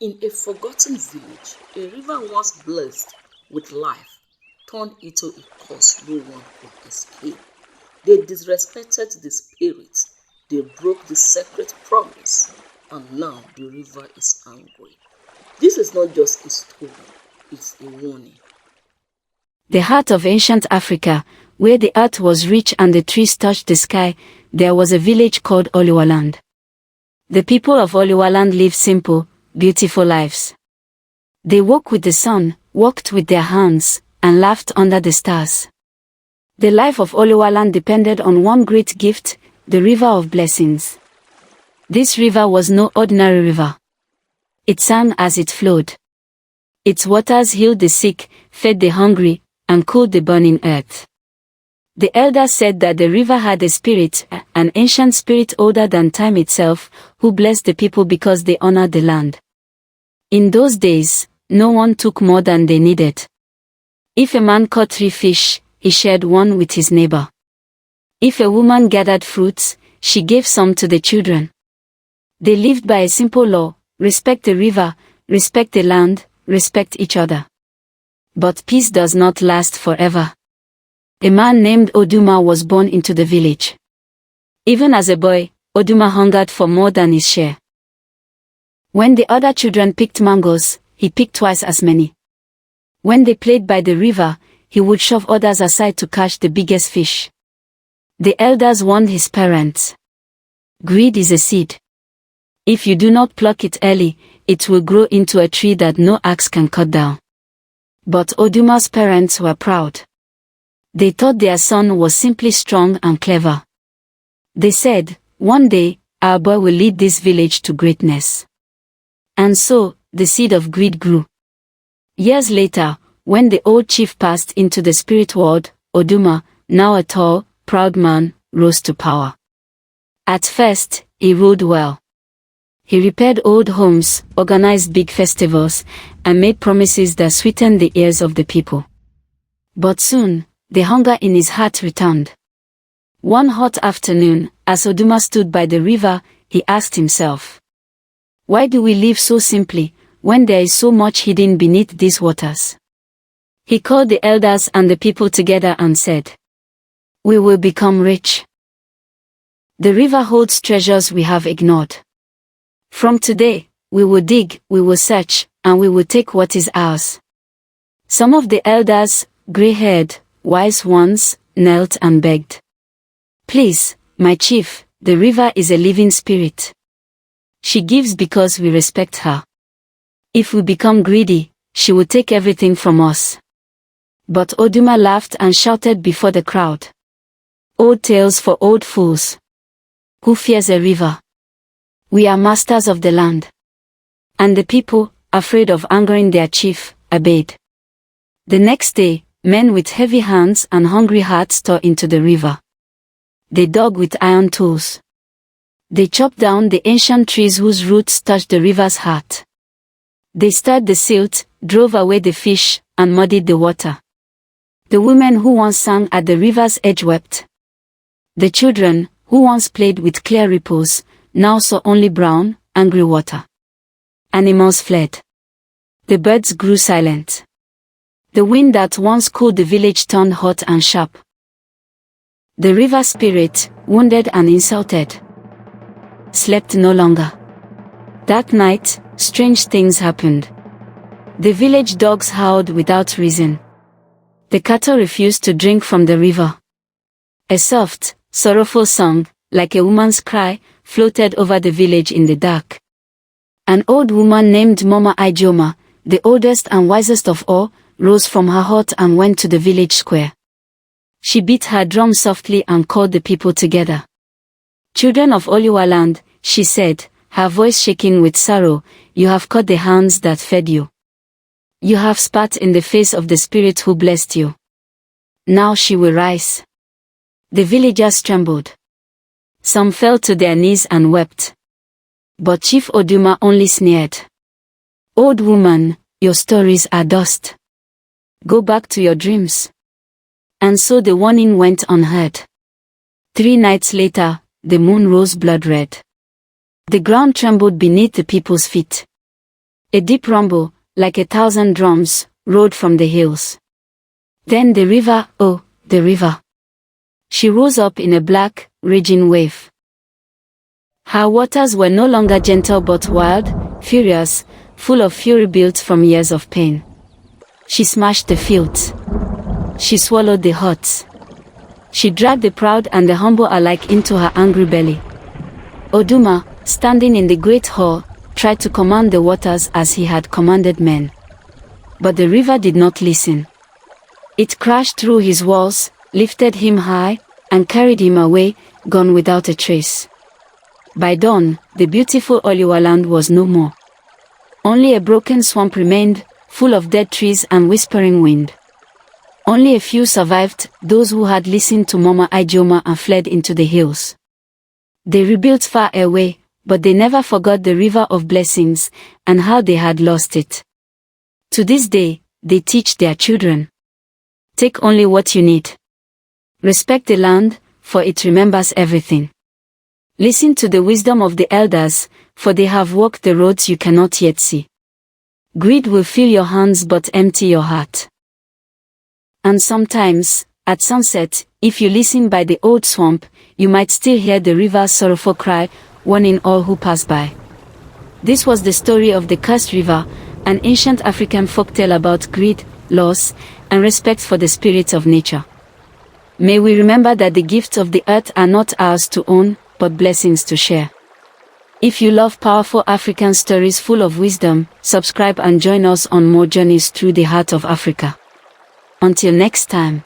In a forgotten village, a river once blessed with life turned into a curse no one could escape. They disrespected the spirits, they broke the sacred promise, and now the river is angry. This is not just a story, it's a warning. The heart of ancient Africa, where the earth was rich and the trees touched the sky, there was a village called Oluwaland. The people of Oluwaland lived simple, beautiful lives. They woke with the sun, walked with their hands, and laughed under the stars. The life of Oluwaland depended on one great gift, the river of blessings. This river was no ordinary river. It sang as it flowed. Its waters healed the sick, fed the hungry, and cooled the burning earth. The elders said that the river had a spirit, an ancient spirit older than time itself, who blessed the people because they honored the land. In those days, no one took more than they needed. If a man caught 3 fish, he shared one with his neighbor. If a woman gathered fruits, she gave some to the children. They lived by a simple law: respect the river, respect the land, respect each other. But peace does not last forever. A man named Oduma was born into the village. Even as a boy, Oduma hungered for more than his share. When the other children picked mangoes, he picked twice as many. When they played by the river, he would shove others aside to catch the biggest fish. The elders warned his parents. Greed is a seed. If you do not pluck it early, it will grow into a tree that no axe can cut down. But Oduma's parents were proud. They thought their son was simply strong and clever. They said, "One day, our boy will lead this village to greatness." And so, the seed of greed grew. Years later, when the old chief passed into the spirit world, Oduma, now a tall, proud man, rose to power. At first, he ruled well. He repaired old homes, organized big festivals, and made promises that sweetened the ears of the people. But soon, the hunger in his heart returned. One hot afternoon, as Oduma stood by the river, he asked himself, "Why do we live so simply, when there is so much hidden beneath these waters?" He called the elders and the people together and said, "We will become rich. The river holds treasures we have ignored. From today, we will dig, we will search, and we will take what is ours." Some of the elders, gray-haired, wise ones, knelt and begged. "Please, my chief, the river is a living spirit. She gives because we respect her. If we become greedy, she will take everything from us." But Oduma laughed and shouted before the crowd, "Old tales for old fools. Who fears a river? We are masters of the land." And the people, afraid of angering their chief, obeyed. The next day, men with heavy hands and hungry hearts tore into the river. They dug with iron tools. They chopped down the ancient trees whose roots touched the river's heart. They stirred the silt, drove away the fish, and muddied the water. The women who once sang at the river's edge wept. The children, who once played with clear ripples, now saw only brown, angry water. Animals fled. The birds grew silent. The wind that once cooled the village turned hot and sharp. The river spirit, wounded and insulted, slept no longer. That night, strange things happened. The village dogs howled without reason. The cattle refused to drink from the river. A soft, sorrowful song, like a woman's cry, floated over the village in the dark. An old woman named Mama Ijoma, the oldest and wisest of all, rose from her hut and went to the village square. She beat her drum softly and called the people together. "Children of Oluwaland," she said, her voice shaking with sorrow, "you have cut the hands that fed you. You have spat in the face of the spirit who blessed you. Now she will rise." The villagers trembled. Some fell to their knees and wept. But Chief Oduma only sneered. "Old woman, your stories are dust. Go back to your dreams." And so the warning went unheard. 3 nights later, the moon rose blood red. The ground trembled beneath the people's feet. A deep rumble, like 1,000 drums, rolled from the hills. Then the river, oh, the river. She rose up in a black, raging wave. Her waters were no longer gentle but wild, furious, full of fury built from years of pain. She smashed the fields. She swallowed the huts. She dragged the proud and the humble alike into her angry belly. Oduma, standing in the great hall, tried to command the waters as he had commanded men. But the river did not listen. It crashed through his walls, lifted him high, and carried him away, gone without a trace. By dawn, the beautiful Oluwaland was no more. Only a broken swamp remained, full of dead trees and whispering wind. Only a few survived, those who had listened to Mama Ijeoma and fled into the hills. They rebuilt far away, but they never forgot the river of blessings, and how they had lost it. To this day, they teach their children. Take only what you need. Respect the land, for it remembers everything. Listen to the wisdom of the elders, for they have walked the roads you cannot yet see. Greed will fill your hands but empty your heart. And sometimes, at sunset, if you listen by the old swamp, you might still hear the river's sorrowful cry, warning all who pass by. This was the story of the Cursed River, an ancient African folktale about greed, loss, and respect for the spirits of nature. May we remember that the gifts of the earth are not ours to own, but blessings to share. If you love powerful African stories full of wisdom, subscribe and join us on more journeys through the heart of Africa. Until next time.